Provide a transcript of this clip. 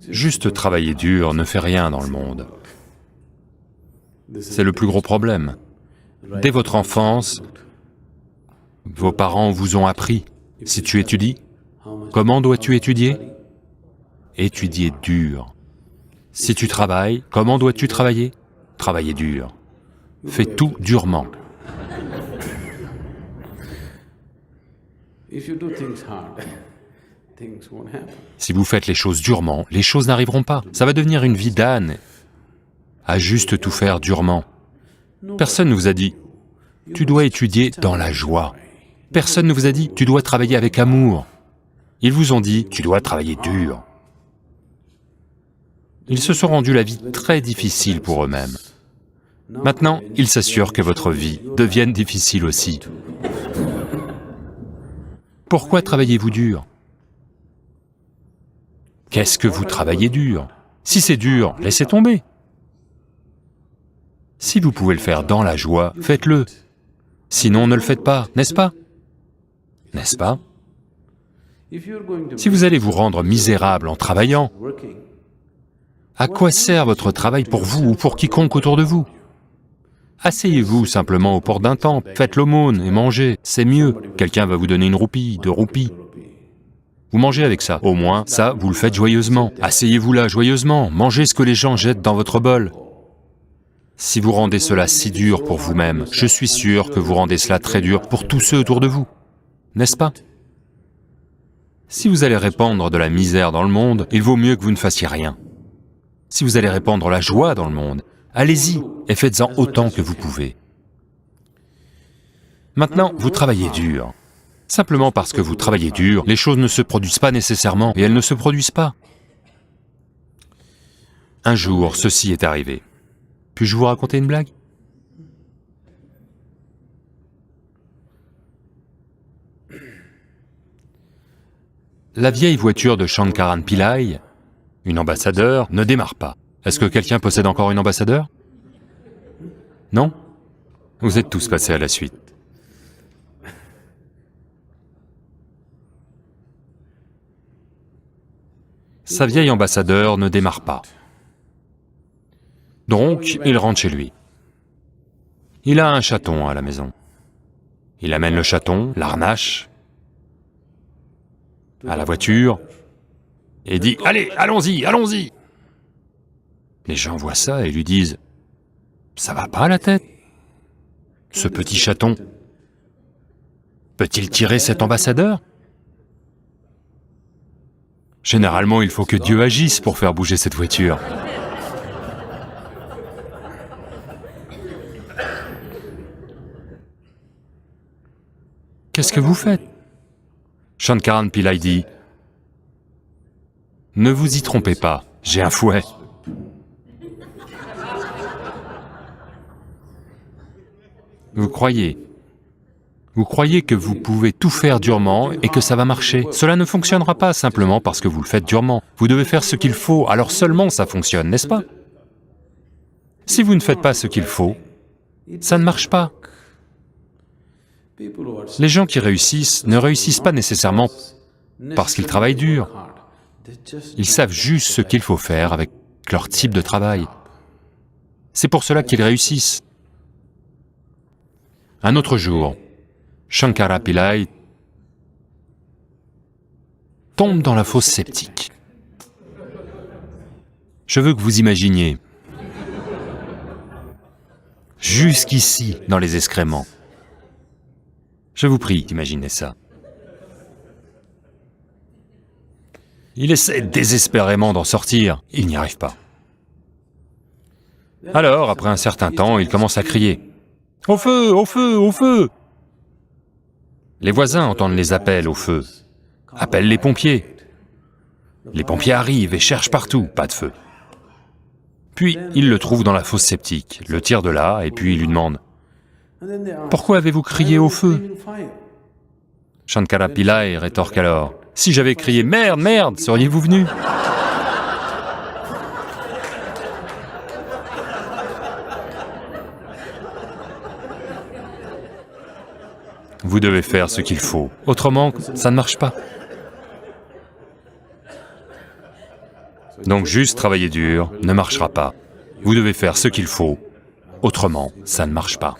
Juste travailler dur ne fait rien dans le monde. C'est le plus gros problème. Dès votre enfance, vos parents vous ont appris, si tu étudies, comment dois-tu étudier? Étudier dur. Si tu travailles, comment dois-tu travailler? Travailler dur. Fais tout durement. Si vous faites les choses durement, les choses n'arriveront pas. Ça va devenir une vie d'âne, à juste tout faire durement. Personne ne vous a dit, tu dois étudier dans la joie. Personne ne vous a dit, tu dois travailler avec amour. Ils vous ont dit, tu dois travailler dur. Ils se sont rendus la vie très difficile pour eux-mêmes. Maintenant, ils s'assurent que votre vie devienne difficile aussi. Pourquoi travaillez-vous dur? Qu'est-ce que vous travaillez dur? Si c'est dur, laissez tomber. Si vous pouvez le faire dans la joie, faites-le. Sinon, ne le faites pas, n'est-ce pas? N'est-ce pas? Si vous allez vous rendre misérable en travaillant, à quoi sert votre travail pour vous ou pour quiconque autour de vous? Asseyez-vous simplement aux portes d'un temple, faites l'aumône et mangez, c'est mieux. Quelqu'un va vous donner 1 roupie, 2 roupies. Vous mangez avec ça, au moins, ça, vous le faites joyeusement. Asseyez-vous là joyeusement, mangez ce que les gens jettent dans votre bol. Si vous rendez cela si dur pour vous-même, je suis sûr que vous rendez cela très dur pour tous ceux autour de vous, n'est-ce pas? Si vous allez répandre de la misère dans le monde, il vaut mieux que vous ne fassiez rien. Si vous allez répandre la joie dans le monde, allez-y et faites-en autant que vous pouvez. Maintenant, vous travaillez dur. Simplement parce que vous travaillez dur, les choses ne se produisent pas nécessairement, et elles ne se produisent pas. Un jour, ceci est arrivé. Puis-je vous raconter une blague? La vieille voiture de Shankaran Pillai, une ambassadeur, ne démarre pas. Est-ce que quelqu'un possède encore une ambassadeur? Non? Vous êtes tous passés à la suite. Sa vieille ambassadeur ne démarre pas. Donc, il rentre chez lui. Il a un chaton à la maison. Il amène le chaton, l'harnache, à la voiture, et dit « Allez, allons-y, allons-y !» Les gens voient ça et lui disent « Ça va pas la tête? Ce petit chaton, peut-il tirer cet ambassadeur? » Généralement, il faut que Dieu agisse pour faire bouger cette voiture. Qu'est-ce que vous faites? Shankaran Pillai dit, « Ne vous y trompez pas, j'ai un fouet. » Vous croyez que vous pouvez tout faire durement et que ça va marcher. Cela ne fonctionnera pas simplement parce que vous le faites durement. Vous devez faire ce qu'il faut, alors seulement ça fonctionne, n'est-ce pas? Si vous ne faites pas ce qu'il faut, ça ne marche pas. Les gens qui réussissent ne réussissent pas nécessairement parce qu'ils travaillent dur. Ils savent juste ce qu'il faut faire avec leur type de travail. C'est pour cela qu'ils réussissent. Un autre jour, Shankara Pillai tombe dans la fosse septique. Je veux que vous imaginiez, jusqu'ici dans les excréments. Je vous prie d'imaginez ça. Il essaie désespérément d'en sortir, il n'y arrive pas. Alors, après un certain temps, il commence à crier. « Au feu, au feu, au feu !» Les voisins entendent les appels au feu, appellent les pompiers. Les pompiers arrivent et cherchent partout, pas de feu. Puis, ils le trouvent dans la fosse septique, le tirent de là, et puis ils lui demandent « Pourquoi avez-vous crié au feu ?» Shankara Pillai rétorque alors « Si j'avais crié « Merde, merde !» seriez-vous venu ? Vous devez faire ce qu'il faut, autrement, ça ne marche pas. Donc juste travailler dur ne marchera pas. Vous devez faire ce qu'il faut, autrement ça ne marche pas.